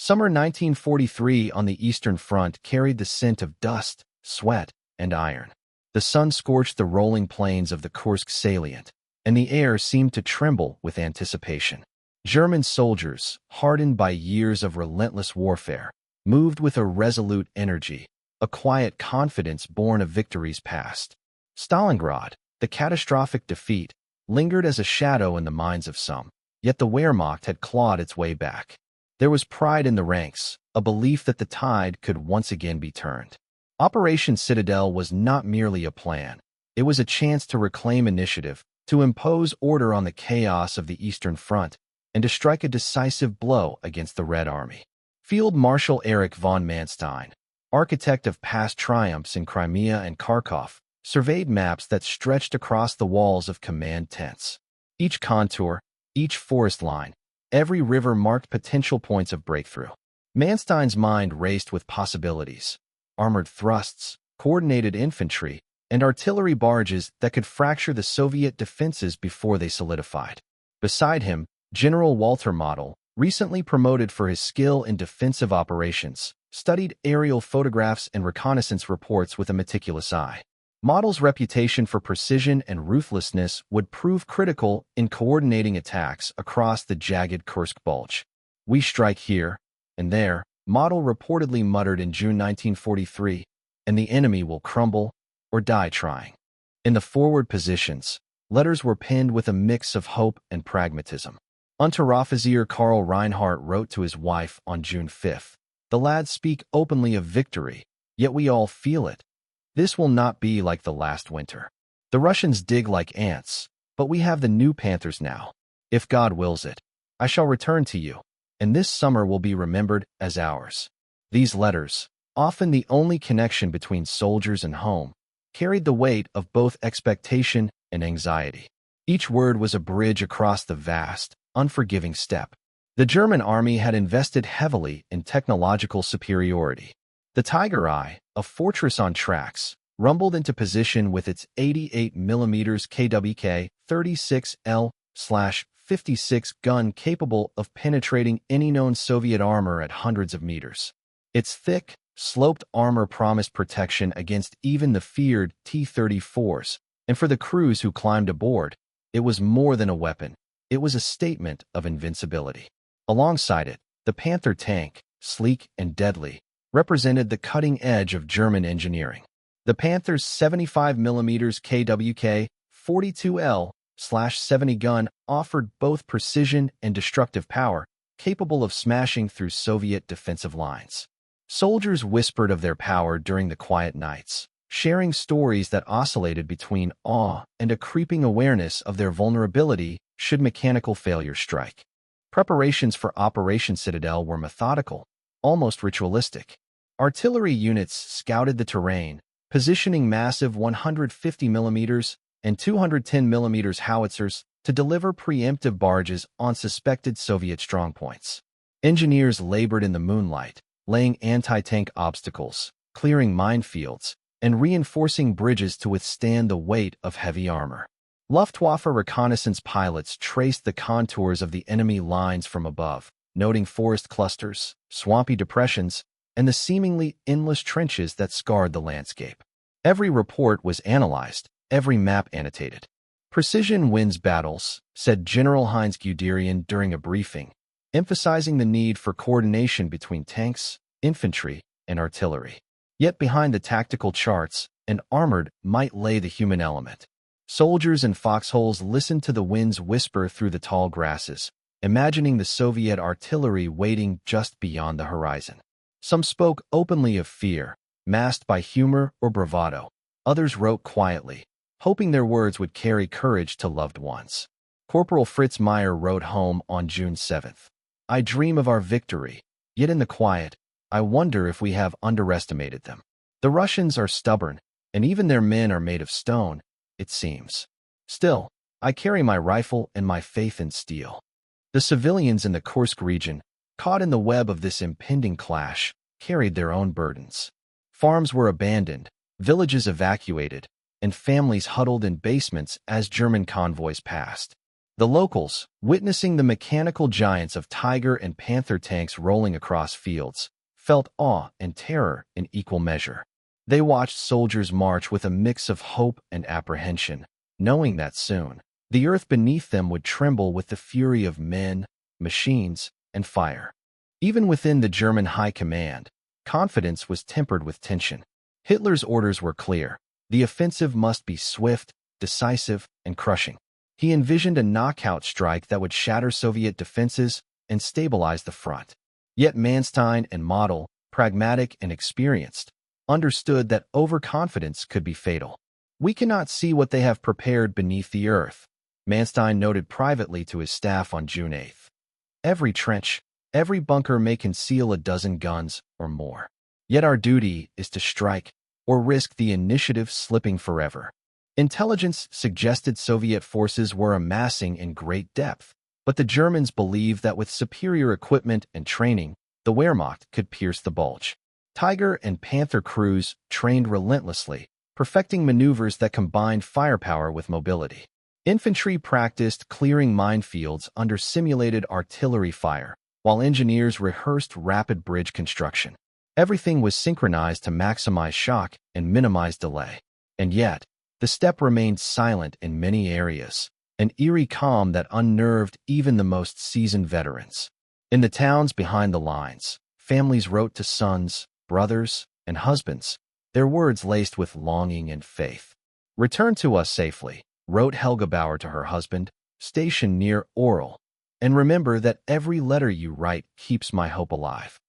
Summer 1943 on the Eastern Front carried the scent of dust, sweat, and iron. The sun scorched the rolling plains of the Kursk salient, and the air seemed to tremble with anticipation. German soldiers, hardened by years of relentless warfare, moved with a resolute energy, a quiet confidence born of victories past. Stalingrad, the catastrophic defeat, lingered as a shadow in the minds of some, yet the Wehrmacht had clawed its way back. There was pride in the ranks, a belief that the tide could once again be turned. Operation Citadel was not merely a plan. It was a chance to reclaim initiative, to impose order on the chaos of the Eastern Front, and to strike a decisive blow against the Red Army. Field Marshal Erich von Manstein, architect of past triumphs in Crimea and Kharkov, surveyed maps that stretched across the walls of command tents. Each contour, each forest line, every river marked potential points of breakthrough. Manstein's mind raced with possibilities: armored thrusts, coordinated infantry, and artillery barges that could fracture the Soviet defenses before they solidified. Beside him, General Walter Model, recently promoted for his skill in defensive operations, studied aerial photographs and reconnaissance reports with a meticulous eye. Model's reputation for precision and ruthlessness would prove critical in coordinating attacks across the jagged Kursk Bulge. "We strike here and there," Model reportedly muttered in June 1943, "and the enemy will crumble or die trying." In the forward positions, letters were penned with a mix of hope and pragmatism. Unteroffizier Karl Reinhardt wrote to his wife on June 5, "The lads speak openly of victory, yet we all feel it. This will not be like the last winter. The Russians dig like ants, but we have the new Panthers now. If God wills it, I shall return to you, and this summer will be remembered as ours." These letters, often the only connection between soldiers and home, carried the weight of both expectation and anxiety. Each word was a bridge across the vast, unforgiving steppe. The German army had invested heavily in technological superiority. The Tiger I, a fortress on tracks, rumbled into position with its 88mm KWK 36L/56 gun capable of penetrating any known Soviet armor at hundreds of meters. Its thick, sloped armor promised protection against even the feared T-34s, and for the crews who climbed aboard, it was more than a weapon. It was a statement of invincibility. Alongside it, the Panther tank, sleek and deadly, represented the cutting edge of German engineering. The Panther's 75mm KWK 42L/70 gun offered both precision and destructive power, capable of smashing through Soviet defensive lines. Soldiers whispered of their power during the quiet nights, sharing stories that oscillated between awe and a creeping awareness of their vulnerability should mechanical failure strike. Preparations for Operation Citadel were methodical, almost ritualistic. Artillery units scouted the terrain, positioning massive 150mm and 210mm howitzers to deliver preemptive barges on suspected Soviet strongpoints. Engineers labored in the moonlight, laying anti-tank obstacles, clearing minefields, and reinforcing bridges to withstand the weight of heavy armor. Luftwaffe reconnaissance pilots traced the contours of the enemy lines from above, noting forest clusters, swampy depressions, and the seemingly endless trenches that scarred the landscape. Every report was analyzed, every map annotated. "Precision wins battles," said General Heinz Guderian during a briefing, emphasizing the need for coordination between tanks, infantry, and artillery. Yet behind the tactical charts, an armored might lay the human element. Soldiers in foxholes listened to the winds whisper through the tall grasses, imagining the Soviet artillery waiting just beyond the horizon. Some spoke openly of fear, masked by humor or bravado. Others wrote quietly, hoping their words would carry courage to loved ones. Corporal Fritz Meyer wrote home on June 7th, "I dream of our victory, yet in the quiet, I wonder if we have underestimated them. The Russians are stubborn, and even their men are made of stone, it seems. Still, I carry my rifle and my faith in steel." The civilians in the Kursk region, caught in the web of this impending clash, carried their own burdens. Farms were abandoned, villages evacuated, and families huddled in basements as German convoys passed. The locals, witnessing the mechanical giants of Tiger and Panther tanks rolling across fields, felt awe and terror in equal measure. They watched soldiers march with a mix of hope and apprehension, knowing that soon, the earth beneath them would tremble with the fury of men, machines, and fire. Even within the German high command, confidence was tempered with tension. Hitler's orders were clear. The offensive must be swift, decisive, and crushing. He envisioned a knockout strike that would shatter Soviet defenses and stabilize the front. Yet Manstein and Model, pragmatic and experienced, understood that overconfidence could be fatal. "We cannot see what they have prepared beneath the earth," Manstein noted privately to his staff on June 8. "Every trench, every bunker may conceal a dozen guns or more. Yet our duty is to strike or risk the initiative slipping forever." Intelligence suggested Soviet forces were amassing in great depth, but the Germans believed that with superior equipment and training, the Wehrmacht could pierce the bulge. Tiger and Panther crews trained relentlessly, perfecting maneuvers that combined firepower with mobility. Infantry practiced clearing minefields under simulated artillery fire, while engineers rehearsed rapid bridge construction. Everything was synchronized to maximize shock and minimize delay. And yet, the steppe remained silent in many areas, an eerie calm that unnerved even the most seasoned veterans. In the towns behind the lines, families wrote to sons, brothers, and husbands, their words laced with longing and faith. "Return to us safely," wrote Helga Bauer to her husband, stationed near Orel, "and remember that every letter you write keeps my hope alive."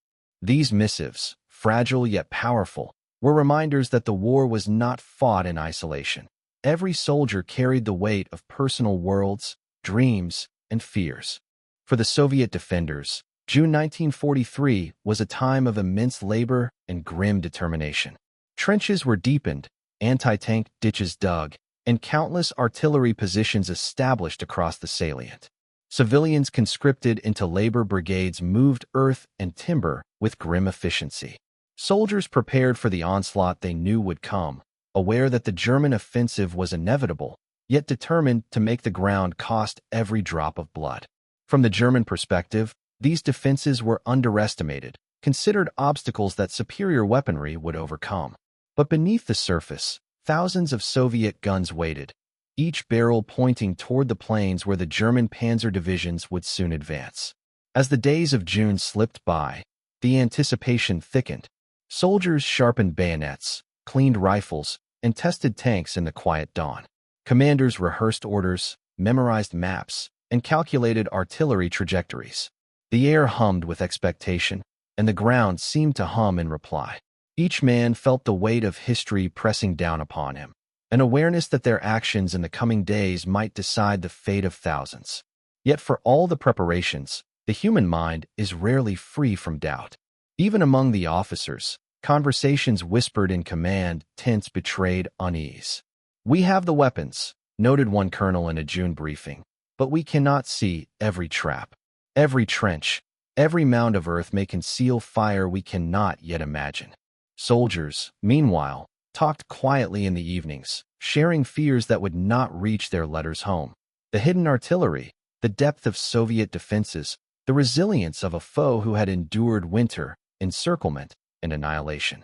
These missives, fragile yet powerful, were reminders that the war was not fought in isolation. Every soldier carried the weight of personal worlds, dreams, and fears. For the Soviet defenders, June 1943 was a time of immense labor and grim determination. Trenches were deepened, anti-tank ditches dug, and countless artillery positions established across the salient. Civilians conscripted into labor brigades moved earth and timber with grim efficiency. Soldiers prepared for the onslaught they knew would come, aware that the German offensive was inevitable, yet determined to make the ground cost every drop of blood. From the German perspective, these defenses were underestimated, considered obstacles that superior weaponry would overcome. But beneath the surface, thousands of Soviet guns waited, each barrel pointing toward the plains where the German panzer divisions would soon advance. As the days of June slipped by, the anticipation thickened. Soldiers sharpened bayonets, cleaned rifles, and tested tanks in the quiet dawn. Commanders rehearsed orders, memorized maps, and calculated artillery trajectories. The air hummed with expectation, and the ground seemed to hum in reply. Each man felt the weight of history pressing down upon him, an awareness that their actions in the coming days might decide the fate of thousands. Yet for all the preparations, the human mind is rarely free from doubt. Even among the officers, conversations whispered in command tents betrayed unease. "We have the weapons," noted one colonel in a June briefing, "but we cannot see every trap. Every trench, every mound of earth may conceal fire we cannot yet imagine." Soldiers, meanwhile, talked quietly in the evenings, sharing fears that would not reach their letters home. The hidden artillery, the depth of Soviet defenses, the resilience of a foe who had endured winter, encirclement, and annihilation.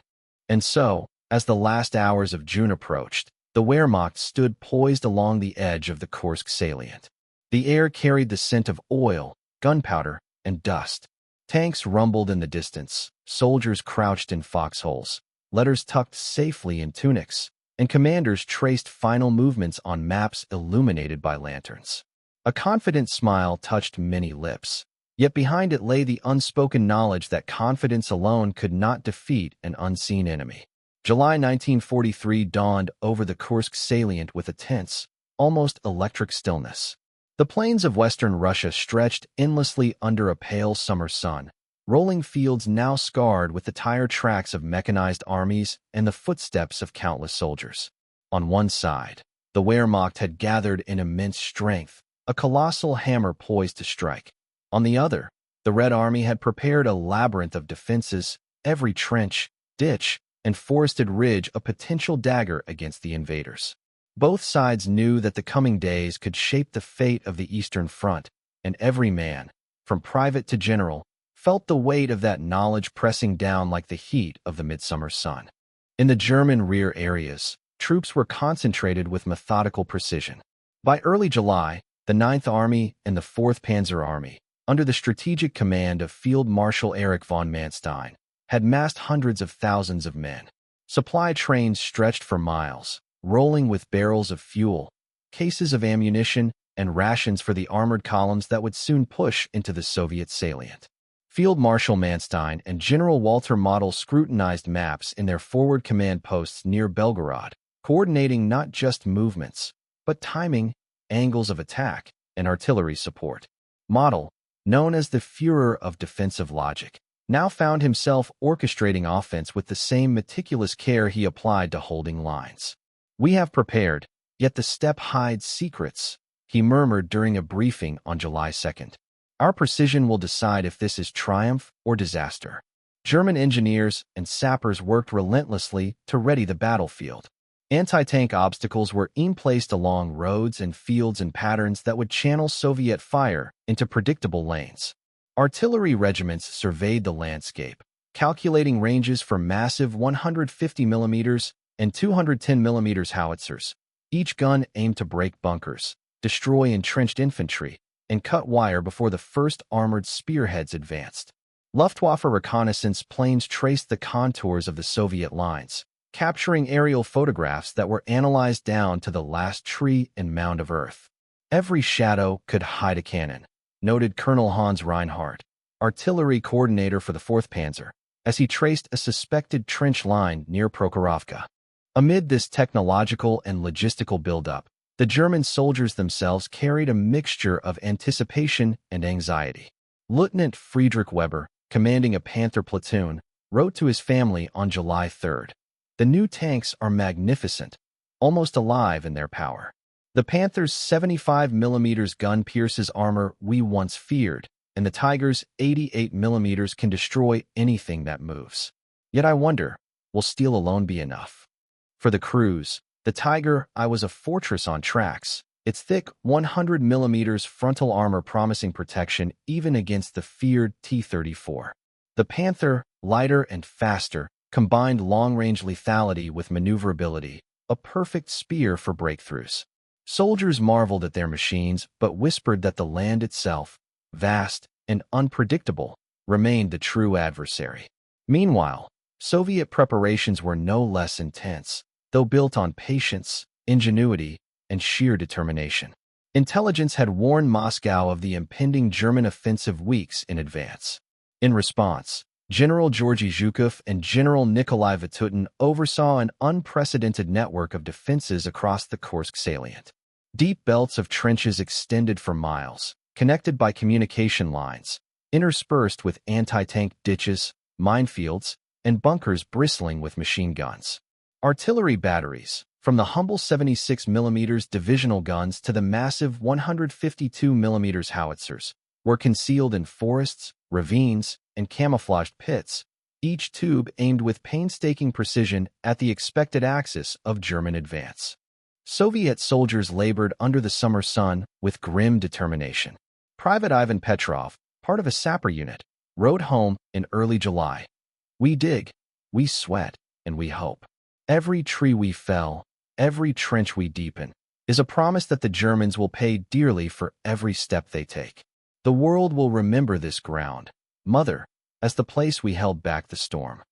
And so, as the last hours of June approached, the Wehrmacht stood poised along the edge of the Kursk salient. The air carried the scent of oil, gunpowder, and dust. Tanks rumbled in the distance, soldiers crouched in foxholes, letters tucked safely in tunics, and commanders traced final movements on maps illuminated by lanterns. A confident smile touched many lips, yet behind it lay the unspoken knowledge that confidence alone could not defeat an unseen enemy. July 1943 dawned over the Kursk salient with a tense, almost electric stillness. The plains of western Russia stretched endlessly under a pale summer sun, rolling fields now scarred with the tire tracks of mechanized armies and the footsteps of countless soldiers. On one side, the Wehrmacht had gathered in immense strength, a colossal hammer poised to strike. On the other, the Red Army had prepared a labyrinth of defenses, every trench, ditch, and forested ridge a potential dagger against the invaders. Both sides knew that the coming days could shape the fate of the Eastern Front, and every man, from private to general, felt the weight of that knowledge pressing down like the heat of the midsummer sun. In the German rear areas, troops were concentrated with methodical precision. By early July, the Ninth Army and the 4th Panzer Army, under the strategic command of Field Marshal Erich von Manstein, had massed hundreds of thousands of men. Supply trains stretched for miles, rolling with barrels of fuel, cases of ammunition, and rations for the armored columns that would soon push into the Soviet salient. Field Marshal Manstein and General Walter Model scrutinized maps in their forward command posts near Belgorod, coordinating not just movements, but timing, angles of attack, and artillery support. Model, known as the Führer of defensive logic, now found himself orchestrating offense with the same meticulous care he applied to holding lines. "We have prepared, yet the steppe hides secrets," he murmured during a briefing on July 2nd. "Our precision will decide if this is triumph or disaster." German engineers and sappers worked relentlessly to ready the battlefield. Anti-tank obstacles were placed along roads and fields in patterns that would channel Soviet fire into predictable lanes. Artillery regiments surveyed the landscape, calculating ranges for massive 150 mm and 210 mm howitzers. Each gun aimed to break bunkers, destroy entrenched infantry, and cut wire before the first armored spearheads advanced. Luftwaffe reconnaissance planes traced the contours of the Soviet lines, capturing aerial photographs that were analyzed down to the last tree and mound of earth. "Every shadow could hide a cannon," noted Colonel Hans Reinhardt, artillery coordinator for the 4th Panzer, as he traced a suspected trench line near Prokhorovka. Amid this technological and logistical buildup, the German soldiers themselves carried a mixture of anticipation and anxiety. Lieutenant Friedrich Weber, commanding a Panther platoon, wrote to his family on July 3rd, "The new tanks are magnificent, almost alive in their power. The Panther's 75 mm gun pierces armor we once feared, and the Tiger's 88 mm can destroy anything that moves. Yet I wonder, will steel alone be enough?" For the crews, the Tiger I was a fortress on tracks, its thick 100 mm frontal armor promising protection even against the feared T-34. The Panther, lighter and faster, combined long-range lethality with maneuverability, a perfect spear for breakthroughs. Soldiers marveled at their machines but whispered that the land itself, vast and unpredictable, remained the true adversary. Meanwhile, Soviet preparations were no less intense, though built on patience, ingenuity, and sheer determination. Intelligence had warned Moscow of the impending German offensive weeks in advance. In response, General Georgy Zhukov and General Nikolai Vatutin oversaw an unprecedented network of defenses across the Kursk salient. Deep belts of trenches extended for miles, connected by communication lines, interspersed with anti-tank ditches, minefields, and bunkers bristling with machine guns. Artillery batteries, from the humble 76 mm divisional guns to the massive 152 mm howitzers, were concealed in forests, ravines, and camouflaged pits, each tube aimed with painstaking precision at the expected axis of German advance. Soviet soldiers labored under the summer sun with grim determination. Private Ivan Petrov, part of a sapper unit, wrote home in early July, "We dig, we sweat, and we hope. Every tree we fell, every trench we deepen, is a promise that the Germans will pay dearly for every step they take. The world will remember this ground, Mother, as the place we held back the storm."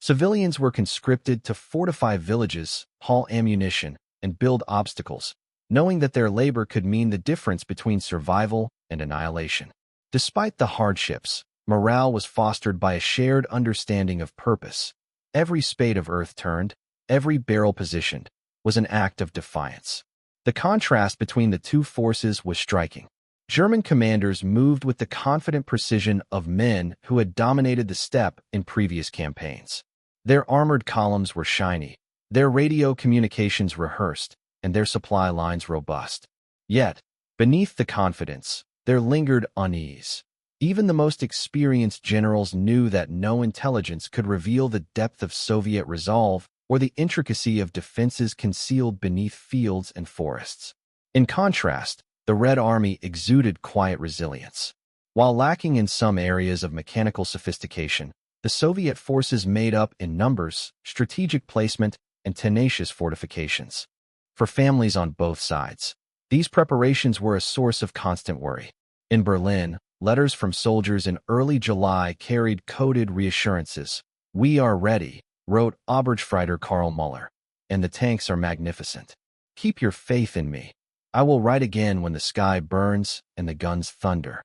Civilians were conscripted to fortify villages, haul ammunition, and build obstacles, knowing that their labor could mean the difference between survival and annihilation. Despite the hardships, morale was fostered by a shared understanding of purpose. Every spade of earth turned, every barrel positioned, was an act of defiance. The contrast between the two forces was striking. German commanders moved with the confident precision of men who had dominated the steppe in previous campaigns. Their armored columns were shiny, their radio communications rehearsed, and their supply lines robust. Yet, beneath the confidence, there lingered unease. Even the most experienced generals knew that no intelligence could reveal the depth of Soviet resolve or the intricacy of defenses concealed beneath fields and forests. In contrast, the Red Army exuded quiet resilience. While lacking in some areas of mechanical sophistication, the Soviet forces made up in numbers, strategic placement, and tenacious fortifications. For families on both sides, these preparations were a source of constant worry. In Berlin, letters from soldiers in early July carried coded reassurances. "We are ready," wrote Oberstfreiter Karl Müller, "and the tanks are magnificent. Keep your faith in me. I will write again when the sky burns and the guns thunder."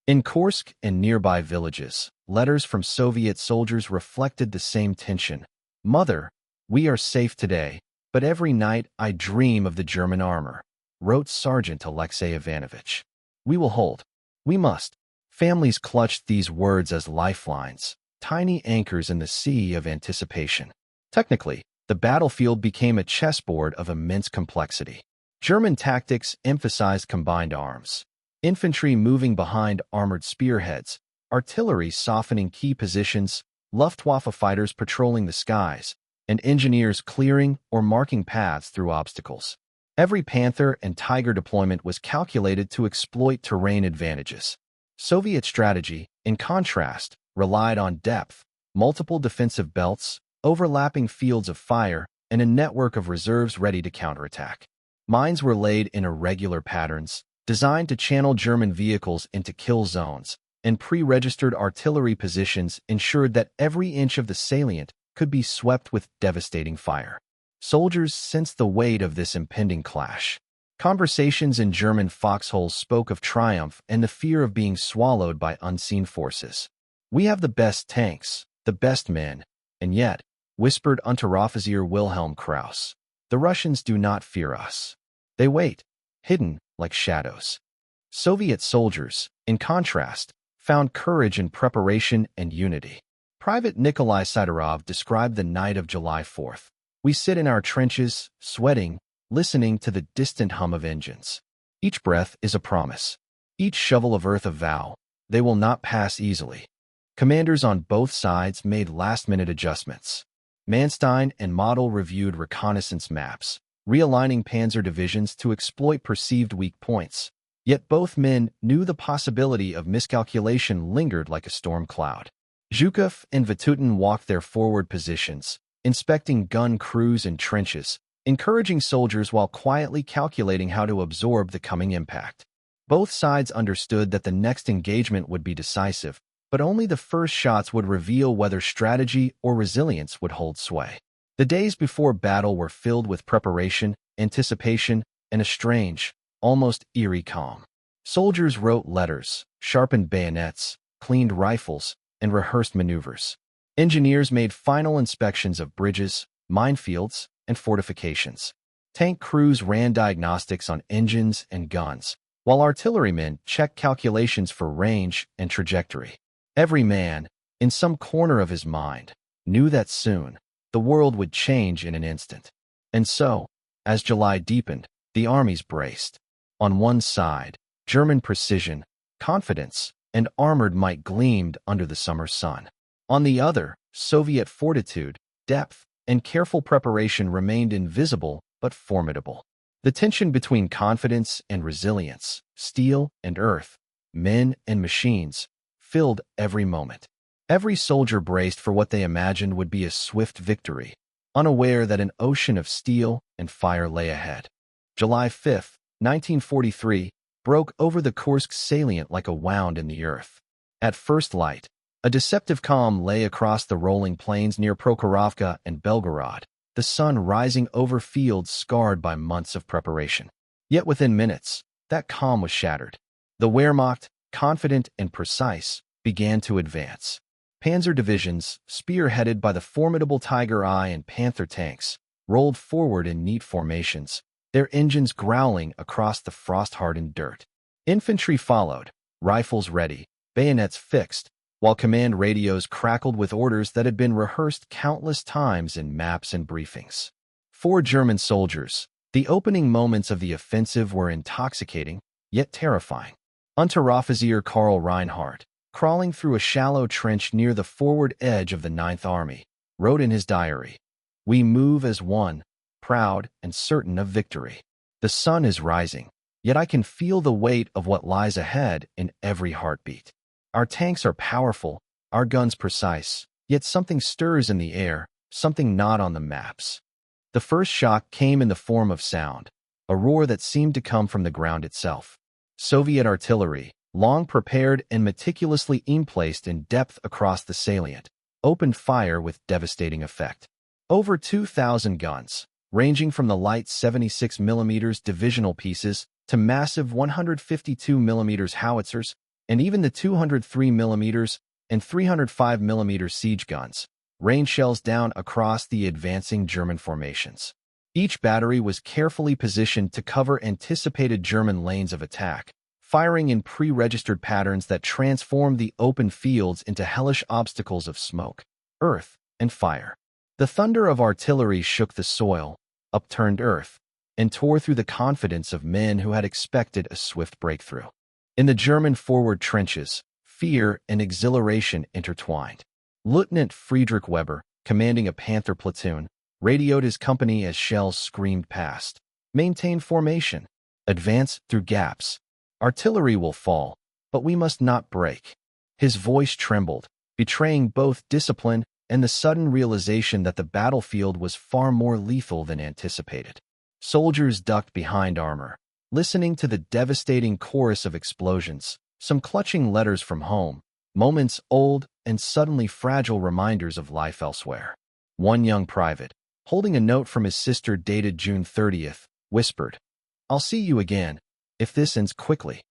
In Kursk and nearby villages, letters from Soviet soldiers reflected the same tension. "Mother, we are safe today, but every night I dream of the German armor," wrote Sergeant Alexei Ivanovich. "We will hold. We must." Families clutched these words as lifelines, tiny anchors in the sea of anticipation. Technically, the battlefield became a chessboard of immense complexity. German tactics emphasized combined arms, infantry moving behind armored spearheads, artillery softening key positions, Luftwaffe fighters patrolling the skies, and engineers clearing or marking paths through obstacles. Every Panther and Tiger deployment was calculated to exploit terrain advantages. Soviet strategy, in contrast, relied on depth, multiple defensive belts, overlapping fields of fire, and a network of reserves ready to counterattack. Mines were laid in irregular patterns, designed to channel German vehicles into kill zones, and pre-registered artillery positions ensured that every inch of the salient could be swept with devastating fire. Soldiers sensed the weight of this impending clash. Conversations in German foxholes spoke of triumph and the fear of being swallowed by unseen forces. "We have the best tanks, the best men, and yet," whispered Unteroffizier Wilhelm Krauss, "the Russians do not fear us. They wait, hidden like shadows." Soviet soldiers, in contrast, found courage in preparation and unity. Private Nikolai Sidorov described the night of July 4th. "We sit in our trenches, sweating, listening to the distant hum of engines. Each breath is a promise. Each shovel of earth a vow. They will not pass easily." Commanders on both sides made last-minute adjustments. Manstein and Model reviewed reconnaissance maps, realigning panzer divisions to exploit perceived weak points. Yet both men knew the possibility of miscalculation lingered like a storm cloud. Zhukov and Vatutin walked their forward positions, inspecting gun crews and trenches, encouraging soldiers while quietly calculating how to absorb the coming impact. Both sides understood that the next engagement would be decisive, but only the first shots would reveal whether strategy or resilience would hold sway. The days before battle were filled with preparation, anticipation, and a strange, almost eerie calm. Soldiers wrote letters, sharpened bayonets, cleaned rifles, and rehearsed maneuvers. Engineers made final inspections of bridges, minefields, and fortifications. Tank crews ran diagnostics on engines and guns, while artillerymen checked calculations for range and trajectory. Every man, in some corner of his mind, knew that soon, the world would change in an instant. And so, as July deepened, the armies braced. On one side, German precision, confidence, and armored might gleamed under the summer sun. On the other, Soviet fortitude, depth, and careful preparation remained invisible but formidable. The tension between confidence and resilience, steel and earth, men and machines, filled every moment. Every soldier braced for what they imagined would be a swift victory, unaware that an ocean of steel and fire lay ahead. July 5, 1943, broke over the Kursk salient like a wound in the earth. At first light, a deceptive calm lay across the rolling plains near Prokhorovka and Belgorod, the sun rising over fields scarred by months of preparation. Yet within minutes, that calm was shattered. The Wehrmacht, confident and precise, began to advance. Panzer divisions, spearheaded by the formidable Tiger I and Panther tanks, rolled forward in neat formations, their engines growling across the frost-hardened dirt. Infantry followed, rifles ready, bayonets fixed, while command radios crackled with orders that had been rehearsed countless times in maps and briefings. For German soldiers, the opening moments of the offensive were intoxicating, yet terrifying. Unteroffizier Karl Reinhardt, crawling through a shallow trench near the forward edge of the Ninth Army, wrote in his diary, We move as one, proud and certain of victory. The sun is rising, yet I can feel the weight of what lies ahead in every heartbeat. Our tanks are powerful, our guns precise, yet something stirs in the air, something not on the maps. The first shock came in the form of sound, a roar that seemed to come from the ground itself. Soviet artillery, long prepared and meticulously emplaced in depth across the salient, opened fire with devastating effect. Over 2,000 guns, ranging from the light 76mm divisional pieces to massive 152mm howitzers, and even the 203mm and 305mm siege guns, rained shells down across the advancing German formations. Each battery was carefully positioned to cover anticipated German lanes of attack, firing in pre-registered patterns that transformed the open fields into hellish obstacles of smoke, earth, and fire. The thunder of artillery shook the soil, upturned earth, and tore through the confidence of men who had expected a swift breakthrough. In the German forward trenches, fear and exhilaration intertwined. Lieutenant Friedrich Weber, commanding a Panther platoon, radioed his company as shells screamed past. Maintain formation. Advance through gaps. Artillery will fall, but we must not break. His voice trembled, betraying both discipline and the sudden realization that the battlefield was far more lethal than anticipated. Soldiers ducked behind armor, listening to the devastating chorus of explosions, some clutching letters from home, moments old and suddenly fragile reminders of life elsewhere. One young private, holding a note from his sister dated June 30th, whispered, "I'll see you again, if this ends quickly."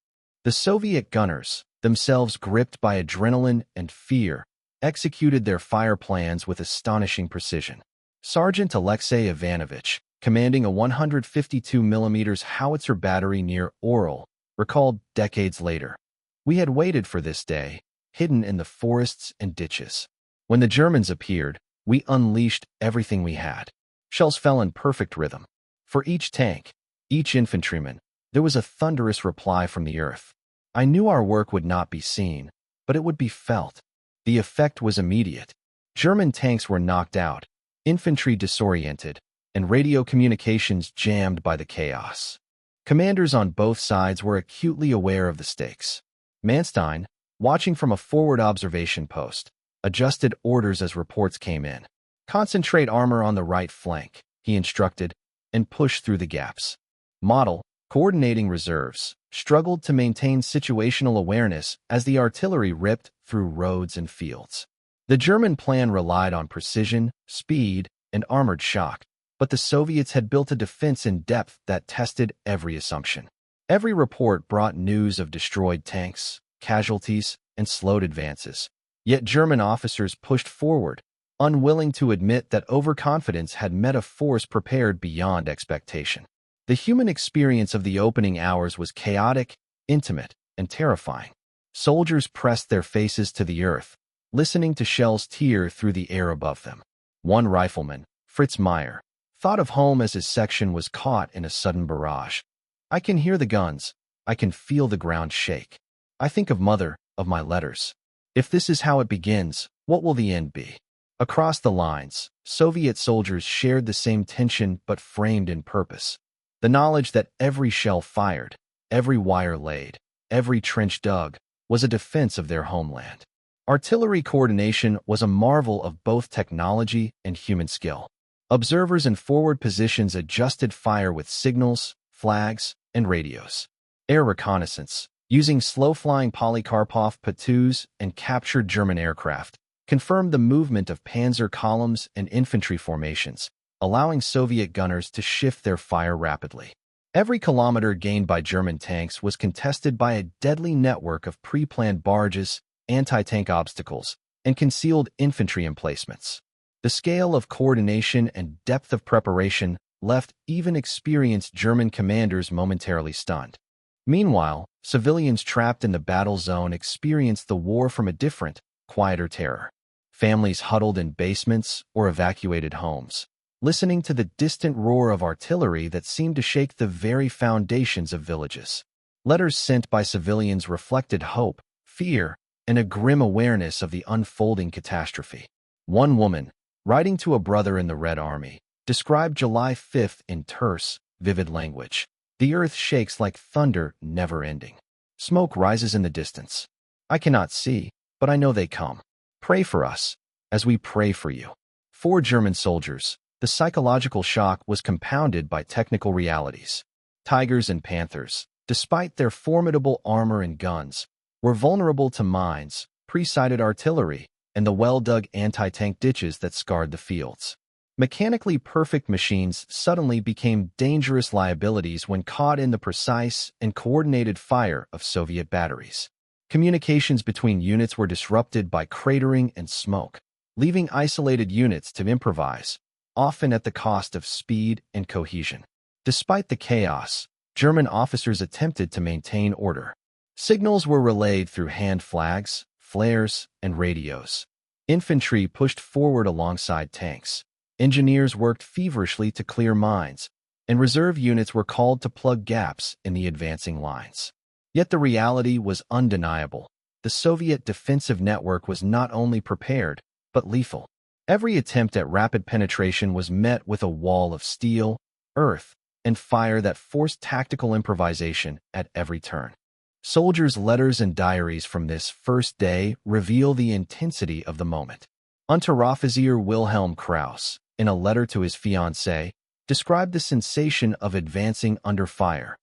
The Soviet gunners, themselves gripped by adrenaline and fear, executed their fire plans with astonishing precision. Sergeant Alexei Ivanovich, commanding a 152mm howitzer battery near Orel, recalled decades later, "We had waited for this day, hidden in the forests and ditches. When the Germans appeared, we unleashed everything we had." Shells fell in perfect rhythm. For each tank, each infantryman, there was a thunderous reply from the earth. I knew our work would not be seen, but it would be felt. The effect was immediate. German tanks were knocked out, infantry disoriented, and radio communications jammed by the chaos. Commanders on both sides were acutely aware of the stakes. Manstein, watching from a forward observation post, adjusted orders as reports came in. "Concentrate armor on the right flank," he instructed, "and push through the gaps." Model, coordinating reserves, struggled to maintain situational awareness as the artillery ripped through roads and fields. The German plan relied on precision, speed, and armored shock, but the Soviets had built a defense in depth that tested every assumption. Every report brought news of destroyed tanks, casualties, and slowed advances. Yet German officers pushed forward, unwilling to admit that overconfidence had met a force prepared beyond expectation. The human experience of the opening hours was chaotic, intimate, and terrifying. Soldiers pressed their faces to the earth, listening to shells tear through the air above them. One rifleman, Fritz Meyer, thought of home as his section was caught in a sudden barrage. "I can hear the guns. I can feel the ground shake. I think of mother, of my letters. If this is how it begins, what will the end be?" Across the lines, Soviet soldiers shared the same tension but framed in purpose. The knowledge that every shell fired, every wire laid, every trench dug, was a defense of their homeland. Artillery coordination was a marvel of both technology and human skill. Observers in forward positions adjusted fire with signals, flags, and radios. Air reconnaissance, using slow-flying Polikarpov P-2s and captured German aircraft, confirmed the movement of panzer columns and infantry formations, allowing Soviet gunners to shift their fire rapidly. Every kilometer gained by German tanks was contested by a deadly network of pre-planned barges, anti-tank obstacles, and concealed infantry emplacements. The scale of coordination and depth of preparation left even experienced German commanders momentarily stunned. Meanwhile, civilians trapped in the battle zone experienced the war from a different, quieter terror. Families huddled in basements or evacuated homes, listening to the distant roar of artillery that seemed to shake the very foundations of villages. Letters sent by civilians reflected hope, fear, and a grim awareness of the unfolding catastrophe. One woman, writing to a brother in the Red Army, described July 5th in terse, vivid language. The earth shakes like thunder, never ending. Smoke rises in the distance. I cannot see, but I know they come. Pray for us, as we pray for you. For German soldiers, the psychological shock was compounded by technical realities. Tigers and Panthers, despite their formidable armor and guns, were vulnerable to mines, pre-sighted artillery, and the well-dug anti-tank ditches that scarred the fields. Mechanically perfect machines suddenly became dangerous liabilities when caught in the precise and coordinated fire of Soviet batteries. Communications between units were disrupted by cratering and smoke, leaving isolated units to improvise, often at the cost of speed and cohesion. Despite the chaos, German officers attempted to maintain order. Signals were relayed through hand flags, flares, and radios. Infantry pushed forward alongside tanks. Engineers worked feverishly to clear mines, and reserve units were called to plug gaps in the advancing lines. Yet the reality was undeniable. The Soviet defensive network was not only prepared, but lethal. Every attempt at rapid penetration was met with a wall of steel, earth, and fire that forced tactical improvisation at every turn. Soldiers' letters and diaries from this first day reveal the intensity of the moment. Unteroffizier Wilhelm Krauss, in a letter to his fiancée, described the sensation of advancing under fire.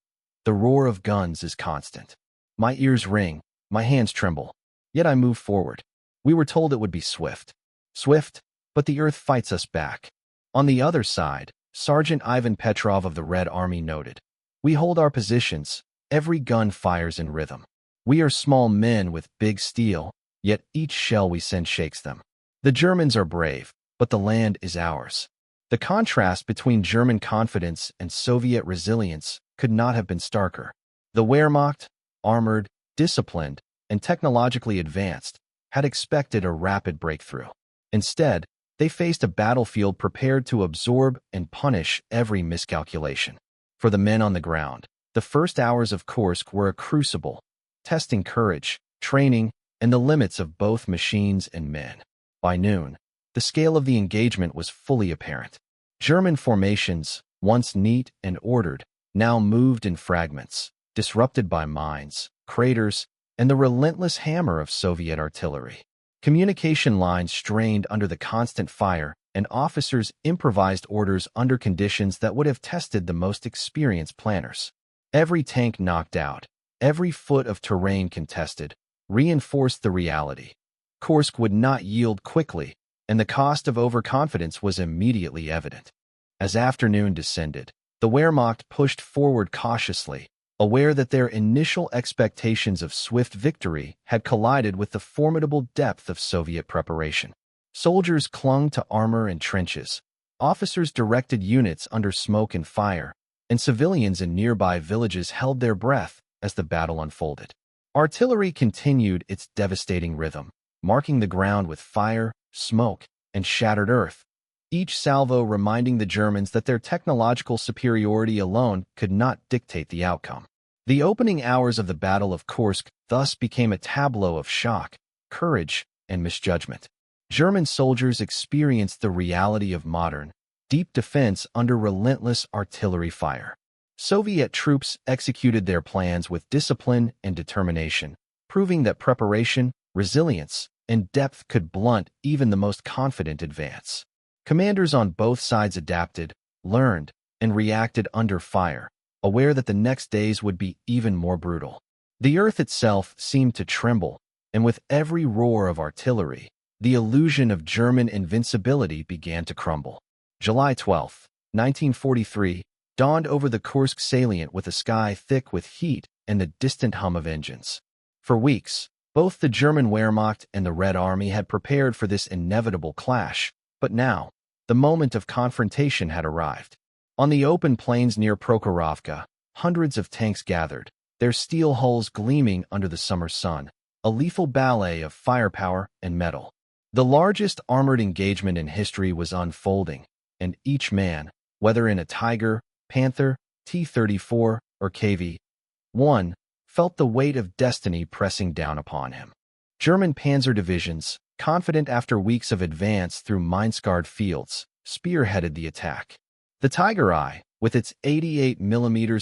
The roar of guns is constant. My ears ring, my hands tremble. Yet I move forward. We were told it would be swift. Swift, but the earth fights us back. On the other side, Sergeant Ivan Petrov of the Red Army noted, "We hold our positions. Every gun fires in rhythm. We are small men with big steel, yet each shell we send shakes them. The Germans are brave, but the land is ours." The contrast between German confidence and Soviet resilience could not have been starker. The Wehrmacht, armored, disciplined, and technologically advanced, had expected a rapid breakthrough. Instead, they faced a battlefield prepared to absorb and punish every miscalculation. For the men on the ground, the first hours of Kursk were a crucible, testing courage, training, and the limits of both machines and men. By noon, the scale of the engagement was fully apparent. German formations, once neat and ordered, now moved in fragments, disrupted by mines, craters, and the relentless hammer of Soviet artillery. Communication lines strained under the constant fire, and officers improvised orders under conditions that would have tested the most experienced planners. Every tank knocked out, every foot of terrain contested, reinforced the reality. Kursk would not yield quickly, and the cost of overconfidence was immediately evident. As afternoon descended, the Wehrmacht pushed forward cautiously, aware that their initial expectations of swift victory had collided with the formidable depth of Soviet preparation. Soldiers clung to armor and trenches, officers directed units under smoke and fire, and civilians in nearby villages held their breath as the battle unfolded. Artillery continued its devastating rhythm, marking the ground with fire, smoke, and shattered earth, each salvo reminding the Germans that their technological superiority alone could not dictate the outcome. The opening hours of the Battle of Kursk thus became a tableau of shock, courage, and misjudgment. German soldiers experienced the reality of modern, deep defense under relentless artillery fire. Soviet troops executed their plans with discipline and determination, proving that preparation, resilience, and depth could blunt even the most confident advance. Commanders on both sides adapted, learned, and reacted under fire, aware that the next days would be even more brutal. The earth itself seemed to tremble, and with every roar of artillery, the illusion of German invincibility began to crumble. July 12, 1943, dawned over the Kursk salient with a sky thick with heat and the distant hum of engines. For weeks, both the German Wehrmacht and the Red Army had prepared for this inevitable clash, but now, the moment of confrontation had arrived. On the open plains near Prokhorovka, hundreds of tanks gathered, their steel hulls gleaming under the summer sun, a lethal ballet of firepower and metal. The largest armored engagement in history was unfolding, and each man, whether in a Tiger, Panther, T-34, or KV-1, felt the weight of destiny pressing down upon him. German panzer divisions, confident after weeks of advance through mine-scarred fields, spearheaded the attack. The Tiger I, with its 88mm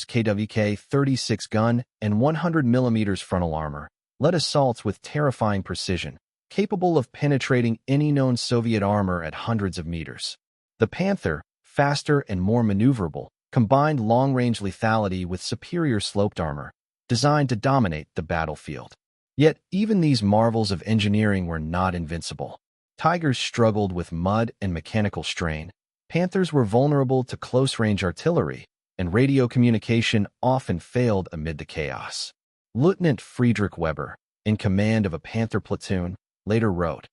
KWK-36 gun and 100mm frontal armor, led assaults with terrifying precision, capable of penetrating any known Soviet armor at hundreds of meters. The Panther, faster and more maneuverable, combined long-range lethality with superior sloped armor, designed to dominate the battlefield. Yet even these marvels of engineering were not invincible. Tigers struggled with mud and mechanical strain, Panthers were vulnerable to close-range artillery, and radio communication often failed amid the chaos. Lieutenant Friedrich Weber, in command of a Panther platoon, later wrote,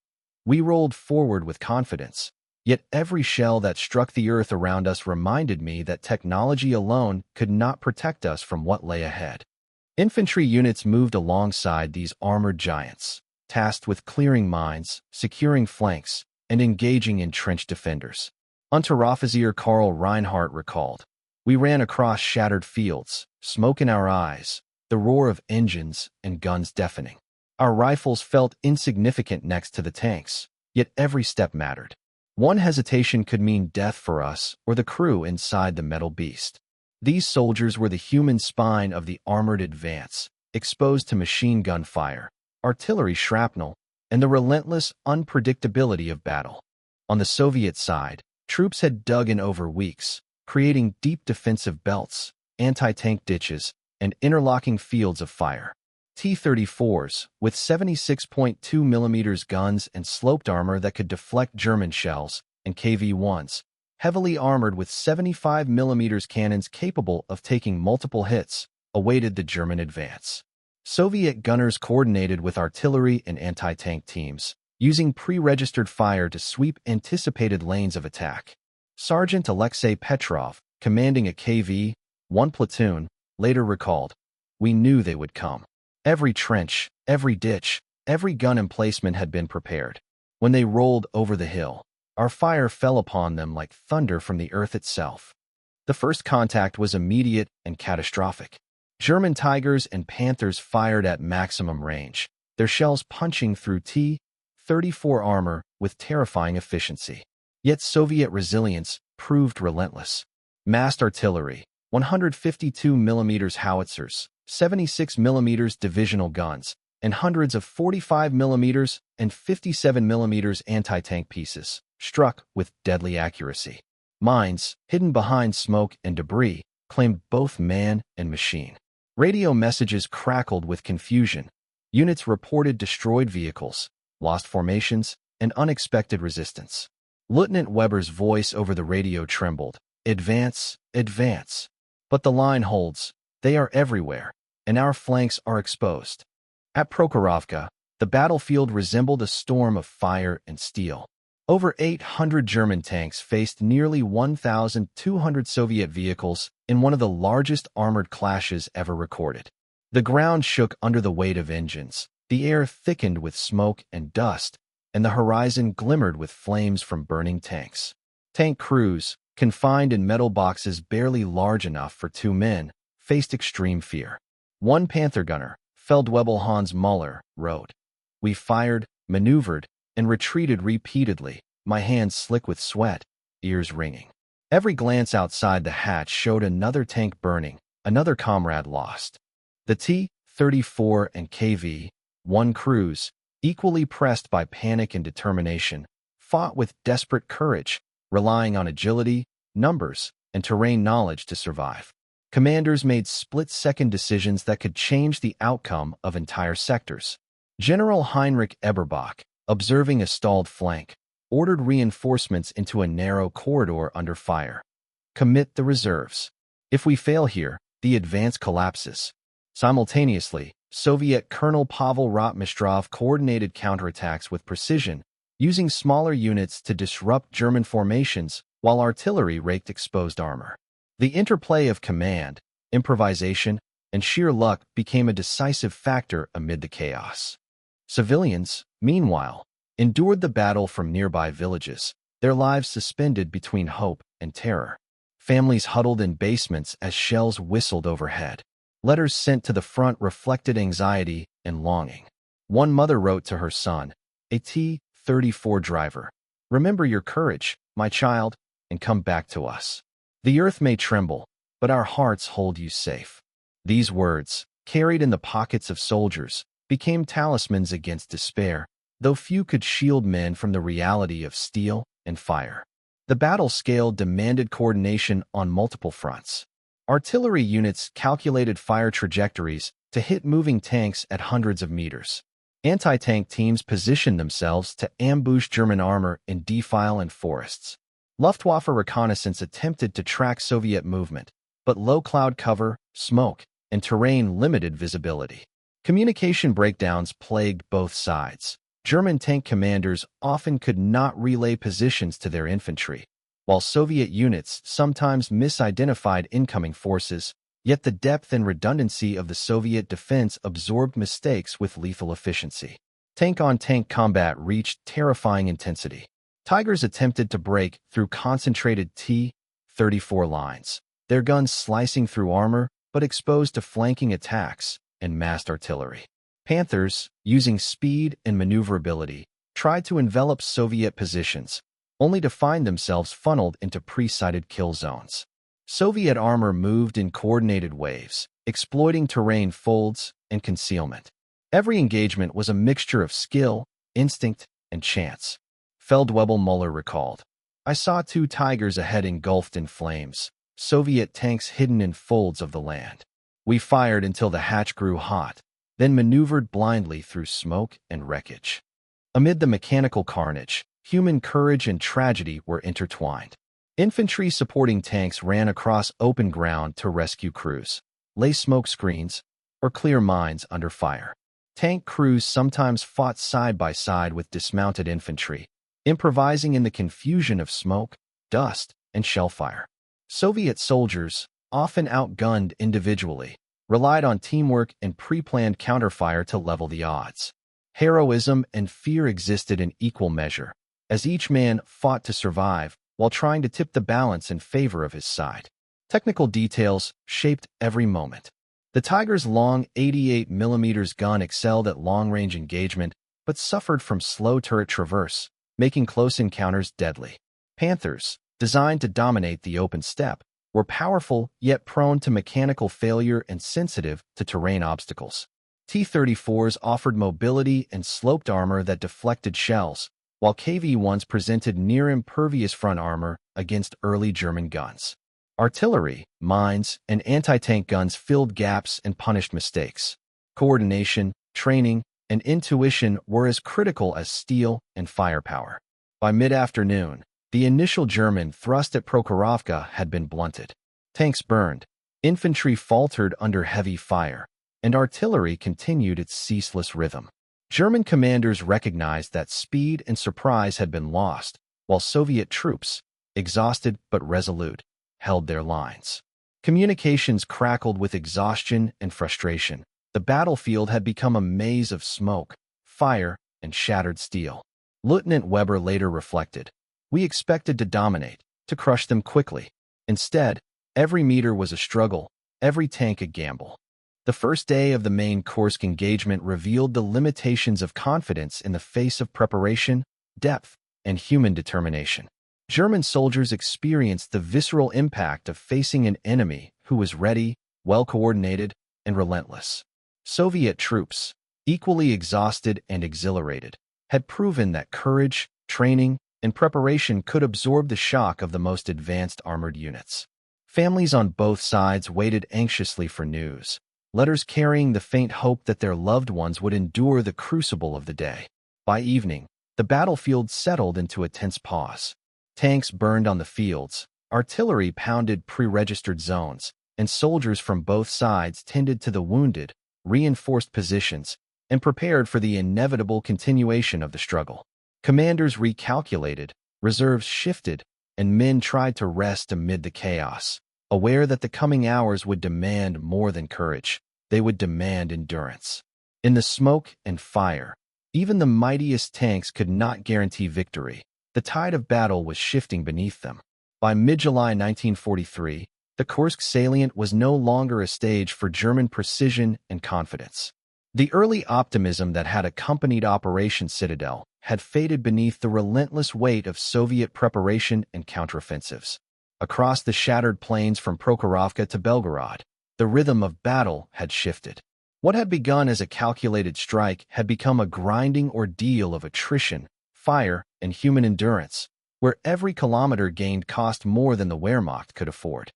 "We rolled forward with confidence, yet every shell that struck the earth around us reminded me that technology alone could not protect us from what lay ahead." Infantry units moved alongside these armored giants, tasked with clearing mines, securing flanks, and engaging entrenched defenders. Unteroffizier Karl Reinhardt recalled, "We ran across shattered fields, smoke in our eyes, the roar of engines and guns deafening. Our rifles felt insignificant next to the tanks, yet every step mattered. One hesitation could mean death for us or the crew inside the metal beast." These soldiers were the human spine of the armored advance, exposed to machine gun fire, artillery shrapnel, and the relentless unpredictability of battle. On the Soviet side, troops had dug in over weeks, creating deep defensive belts, anti-tank ditches, and interlocking fields of fire. T-34s, with 76.2mm guns and sloped armor that could deflect German shells, and KV-1s, heavily armored with 75mm cannons capable of taking multiple hits, awaited the German advance. Soviet gunners coordinated with artillery and anti-tank teams, using pre-registered fire to sweep anticipated lanes of attack. Sergeant Alexei Petrov, commanding a KV-1 platoon, later recalled, "We knew they would come. Every trench, every ditch, every gun emplacement had been prepared. When they rolled over the hill, our fire fell upon them like thunder from the earth itself." The first contact was immediate and catastrophic. German Tigers and Panthers fired at maximum range, their shells punching through T-34 armor with terrifying efficiency. Yet Soviet resilience proved relentless. Massed artillery, 152mm howitzers, 76mm divisional guns, and hundreds of 45mm and 57mm anti-tank pieces, struck with deadly accuracy. Mines, hidden behind smoke and debris, claimed both man and machine. Radio messages crackled with confusion. Units reported destroyed vehicles, lost formations, and unexpected resistance. Lieutenant Weber's voice over the radio trembled, "Advance, advance." But the line holds, they are everywhere, and our flanks are exposed. At Prokhorovka, the battlefield resembled a storm of fire and steel. Over 800 German tanks faced nearly 1,200 Soviet vehicles in one of the largest armored clashes ever recorded. The ground shook under the weight of engines, the air thickened with smoke and dust, and the horizon glimmered with flames from burning tanks. Tank crews, confined in metal boxes barely large enough for 2 men, faced extreme fear. One Panther gunner, Feldwebel Hans Müller, wrote, "We fired, maneuvered, and retreated repeatedly, my hands slick with sweat, ears ringing. Every glance outside the hatch showed another tank burning, another comrade lost." The T-34 and KV-1 crews, equally pressed by panic and determination, fought with desperate courage, relying on agility, numbers, and terrain knowledge to survive. Commanders made split-second decisions that could change the outcome of entire sectors. General Heinrich Eberbach, observing a stalled flank, ordered reinforcements into a narrow corridor under fire. "Commit the reserves. If we fail here, the advance collapses." Simultaneously, Soviet Colonel Pavel Rotmistrov coordinated counterattacks with precision, using smaller units to disrupt German formations while artillery raked exposed armor. The interplay of command, improvisation, and sheer luck became a decisive factor amid the chaos. Civilians, meanwhile, endured the battle from nearby villages, their lives suspended between hope and terror. Families huddled in basements as shells whistled overhead. Letters sent to the front reflected anxiety and longing. One mother wrote to her son, "A T-34 driver. Remember your courage, my child, and come back to us. The earth may tremble, but our hearts hold you safe. These words, carried in the pockets of soldiers, became talismans against despair, though few could shield men from the reality of steel and fire. The battle scale demanded coordination on multiple fronts. Artillery units calculated fire trajectories to hit moving tanks at hundreds of meters. Anti-tank teams positioned themselves to ambush German armor in defile and forests. Luftwaffe reconnaissance attempted to track Soviet movement, but low cloud cover, smoke, and terrain limited visibility. Communication breakdowns plagued both sides. German tank commanders often could not relay positions to their infantry, while Soviet units sometimes misidentified incoming forces, yet the depth and redundancy of the Soviet defense absorbed mistakes with lethal efficiency. Tank-on-tank combat reached terrifying intensity. Tigers attempted to break through concentrated T-34 lines, their guns slicing through armor but exposed to flanking attacks and massed artillery. Panthers, using speed and maneuverability, tried to envelop Soviet positions, only to find themselves funneled into pre-sighted kill zones. Soviet armor moved in coordinated waves, exploiting terrain folds and concealment. Every engagement was a mixture of skill, instinct, and chance. Feldwebel-Muller recalled, "I saw 2 tigers ahead engulfed in flames, Soviet tanks hidden in folds of the land. We fired until the hatch grew hot, then maneuvered blindly through smoke and wreckage." Amid the mechanical carnage, human courage and tragedy were intertwined. Infantry supporting tanks ran across open ground to rescue crews, lay smoke screens, or clear mines under fire. Tank crews sometimes fought side by side with dismounted infantry, improvising in the confusion of smoke, dust, and shellfire. Soviet soldiers, often outgunned individually, relied on teamwork and pre-planned counterfire to level the odds. Heroism and fear existed in equal measure, as each man fought to survive while trying to tip the balance in favor of his side. Technical details shaped every moment. The Tiger's long 88mm gun excelled at long-range engagement, but suffered from slow turret traverse, making close encounters deadly. Panthers, designed to dominate the open steppe, were powerful yet prone to mechanical failure and sensitive to terrain obstacles. T-34s offered mobility and sloped armor that deflected shells, while KV-1s presented near-impervious front armor against early German guns. Artillery, mines, and anti-tank guns filled gaps and punished mistakes. Coordination, training, and intuition were as critical as steel and firepower. By mid-afternoon, the initial German thrust at Prokhorovka had been blunted. Tanks burned, infantry faltered under heavy fire, and artillery continued its ceaseless rhythm. German commanders recognized that speed and surprise had been lost, while Soviet troops, exhausted but resolute, held their lines. Communications crackled with exhaustion and frustration. The battlefield had become a maze of smoke, fire, and shattered steel. Lieutenant Weber later reflected, "We expected to dominate, to crush them quickly. Instead, every meter was a struggle, every tank a gamble." The first day of the main Kursk engagement revealed the limitations of confidence in the face of preparation, depth, and human determination. German soldiers experienced the visceral impact of facing an enemy who was ready, well-coordinated, and relentless. Soviet troops, equally exhausted and exhilarated, had proven that courage, training, and preparation could absorb the shock of the most advanced armored units. Families on both sides waited anxiously for news, letters carrying the faint hope that their loved ones would endure the crucible of the day. By evening, the battlefield settled into a tense pause. Tanks burned on the fields, artillery pounded pre-registered zones, and soldiers from both sides tended to the wounded, reinforced positions, and prepared for the inevitable continuation of the struggle. Commanders recalculated, reserves shifted, and men tried to rest amid the chaos, aware that the coming hours would demand more than courage. They would demand endurance. In the smoke and fire, even the mightiest tanks could not guarantee victory. The tide of battle was shifting beneath them. By mid-July 1943, the Kursk salient was no longer a stage for German precision and confidence. The early optimism that had accompanied Operation Citadel had faded beneath the relentless weight of Soviet preparation and counteroffensives. Across the shattered plains from Prokhorovka to Belgorod, the rhythm of battle had shifted. What had begun as a calculated strike had become a grinding ordeal of attrition, fire, and human endurance, where every kilometer gained cost more than the Wehrmacht could afford.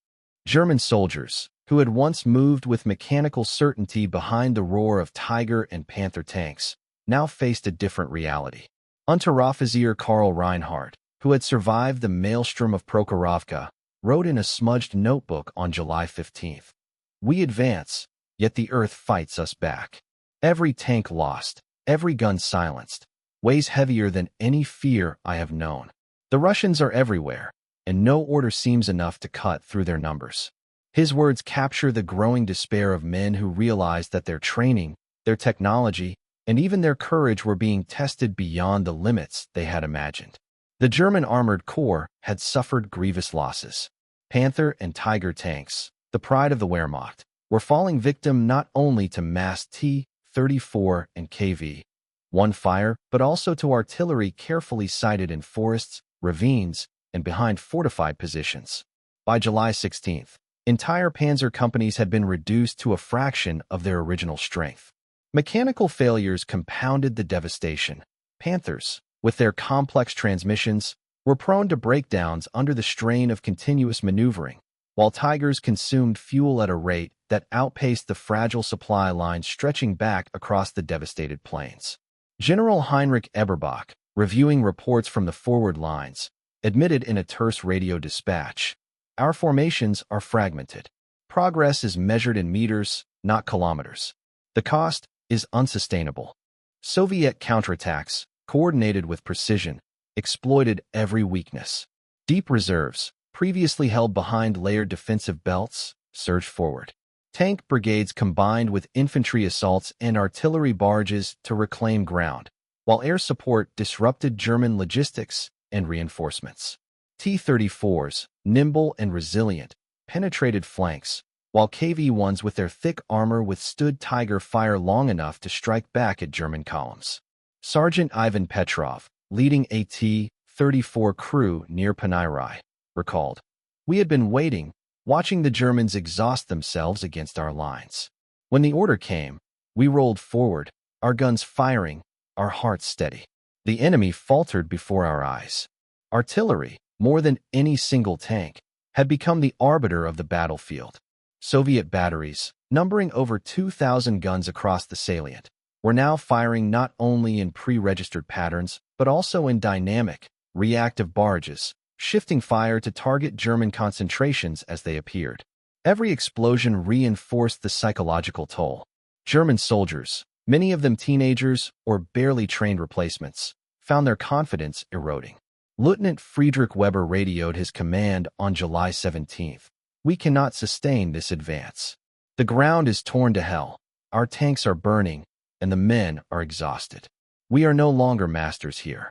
German soldiers, who had once moved with mechanical certainty behind the roar of Tiger and Panther tanks, now faced a different reality. Unteroffizier Karl Reinhardt, who had survived the maelstrom of Prokhorovka, wrote in a smudged notebook on July 15th, "We advance, yet the earth fights us back. Every tank lost, every gun silenced, weighs heavier than any fear I have known. The Russians are everywhere, and no order seems enough to cut through their numbers." His words capture the growing despair of men who realized that their training, their technology, and even their courage were being tested beyond the limits they had imagined. The German Armored Corps had suffered grievous losses. Panther and Tiger tanks, the pride of the Wehrmacht, were falling victim not only to massed T-34 and KV-1 fire, but also to artillery carefully sited in forests, ravines, and behind fortified positions. By July 16th, entire panzer companies had been reduced to a fraction of their original strength. Mechanical failures compounded the devastation. Panthers, with their complex transmissions, were prone to breakdowns under the strain of continuous maneuvering, while Tigers consumed fuel at a rate that outpaced the fragile supply lines stretching back across the devastated plains. General Heinrich Eberbach, reviewing reports from the forward lines, admitted in a terse radio dispatch, "Our formations are fragmented. Progress is measured in meters, not kilometers. The cost is unsustainable." Soviet counterattacks, coordinated with precision, exploited every weakness. Deep reserves, previously held behind layered defensive belts, surged forward. Tank brigades combined with infantry assaults and artillery barges to reclaim ground, while air support disrupted German logistics and reinforcements. T-34s, nimble and resilient, penetrated flanks, while KV-1s with their thick armor withstood Tiger fire long enough to strike back at German columns. Sergeant Ivan Petrov, leading a T-34 crew near Panayrai, recalled, "We had been waiting, watching the Germans exhaust themselves against our lines. When the order came, we rolled forward, our guns firing, our hearts steady. The enemy faltered before our eyes. Artillery, more than any single tank, had become the arbiter of the battlefield. Soviet batteries, numbering over 2,000 guns across the salient, were now firing not only in pre-registered patterns, but also in dynamic, reactive barges, shifting fire to target German concentrations as they appeared. Every explosion reinforced the psychological toll. German soldiers, many of them teenagers or barely trained replacements, found their confidence eroding. Lieutenant Friedrich Weber radioed his command on July 17th. "We cannot sustain this advance. The ground is torn to hell, our tanks are burning, and the men are exhausted. We are no longer masters here."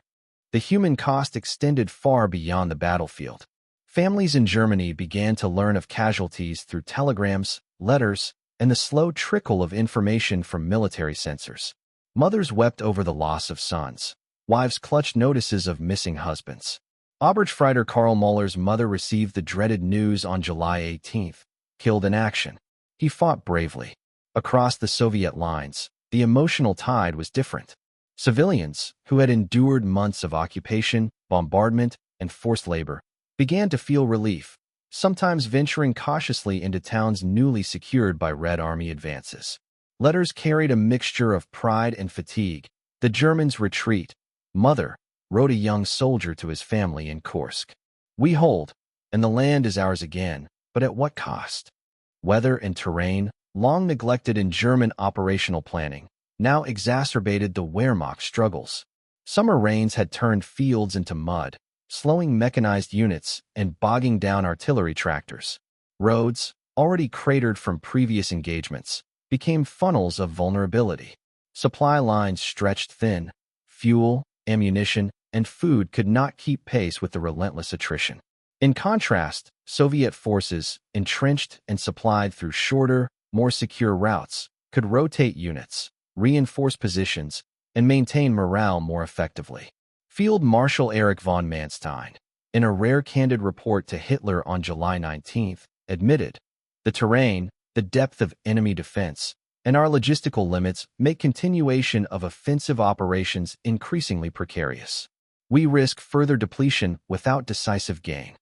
The human cost extended far beyond the battlefield. Families in Germany began to learn of casualties through telegrams, letters, and the slow trickle of information from military censors. Mothers wept over the loss of sons. Wives clutched notices of missing husbands. Oberstfreiter Karl Muller's mother received the dreaded news on July 18th, killed in action. He fought bravely. Across the Soviet lines, the emotional tide was different. Civilians, who had endured months of occupation, bombardment, and forced labor, began to feel relief, sometimes venturing cautiously into towns newly secured by Red Army advances. Letters carried a mixture of pride and fatigue. "The Germans retreat. Mother," wrote a young soldier to his family in Kursk. "We hold, and the land is ours again, but at what cost?" Weather and terrain, long neglected in German operational planning, now exacerbated the Wehrmacht struggles. Summer rains had turned fields into mud, slowing mechanized units and bogging down artillery tractors. Roads, already cratered from previous engagements, became funnels of vulnerability. Supply lines stretched thin. Fuel, ammunition, and food could not keep pace with the relentless attrition. In contrast, Soviet forces, entrenched and supplied through shorter, more secure routes, could rotate units, reinforce positions, and maintain morale more effectively. Field Marshal Erich von Manstein, in a rare candid report to Hitler on July 19, admitted, "The terrain, the depth of enemy defense, and our logistical limits make continuation of offensive operations increasingly precarious. We risk further depletion without decisive gain."